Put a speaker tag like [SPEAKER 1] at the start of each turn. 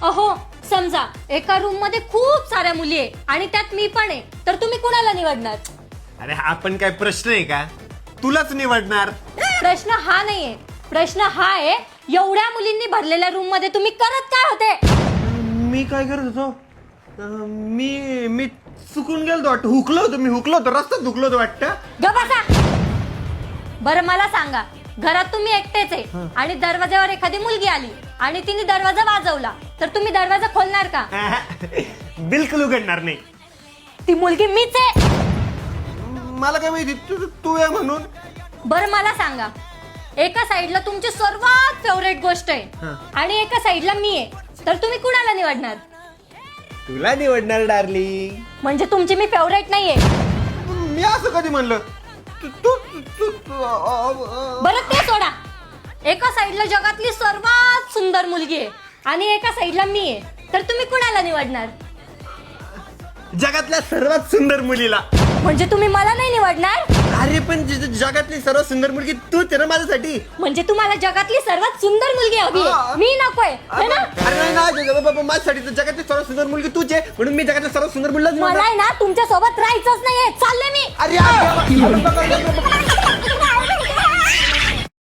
[SPEAKER 1] अहो समजा एका रूम मध्ये खूप साऱ्या मुली आहे आणि त्यात मी पण आहे, तर तुम्ही कुणाला निवडणार?
[SPEAKER 2] अरे हा पण काय प्रश्न आहे का? तुलाच निवडणार.
[SPEAKER 1] प्रश्न हा नाहीये, प्रश्न हा आहे एवढ्या मुलींनी भरलेल्या रूम मध्ये तुम्ही करत काय होते?
[SPEAKER 2] मी काय करत होतो? मी चुकून गेलो वाटतं. हुकलो होतो रस्त्यात हुकलो होतो वाटतं.
[SPEAKER 1] ग बसा. बरं मला सांगा, घरात तुम्ही एकटेच आहे आणि दरवाजावर एखादी मुलगी आली आणि तिने दरवाजा वाजवला, तर तुम्ही दरवाजा खोलणार का?
[SPEAKER 2] बिलकुल उघडणार नाही.
[SPEAKER 1] ती मुलगी मीच आहे.
[SPEAKER 2] मला काय माहिती तू आहे म्हणून.
[SPEAKER 1] बरं मला सांगा, एका साईडला तुमची सर्वात फेवरेट गोष्ट आहे आणि एका साईडला मी आहे, तर तुम्ही कुणाला निवडणार?
[SPEAKER 2] तुला निवडणार डार्लिंग.
[SPEAKER 1] म्हणजे तुमची मी फेवरेट नाहीये.
[SPEAKER 2] मी असं कधी म्हणलं?
[SPEAKER 1] बरं ते सोडा. एका साईडला जगातली सर्वात सुंदर मुलगी आहे आणि एका साईडला मी आहे, तर तुम्ही कुणाला निवडणार?
[SPEAKER 2] जगातल्या सर्वात सुंदर मुलीला.
[SPEAKER 1] म्हणजे तुम्ही मला नाही निवडणार?
[SPEAKER 2] अरे पण जगातली सर्वात सुंदर मुलगी तूच आहे ना माझ्यासाठी.
[SPEAKER 1] म्हणजे तुम्हाला जगातली सर्वात सुंदर मुलगी हवी आहे, मी नकोय है ना?
[SPEAKER 2] अरे नाही बाबा, माझ्यासाठी तर जगातली सर्वात सुंदर मुलगी तूच आहे, म्हणून मी जगातल्या सर्वात सुंदर मुलीला
[SPEAKER 1] मला आहे ना तुमच्या सोबत राहायचंच नाहीये, चालले मी.
[SPEAKER 2] अरे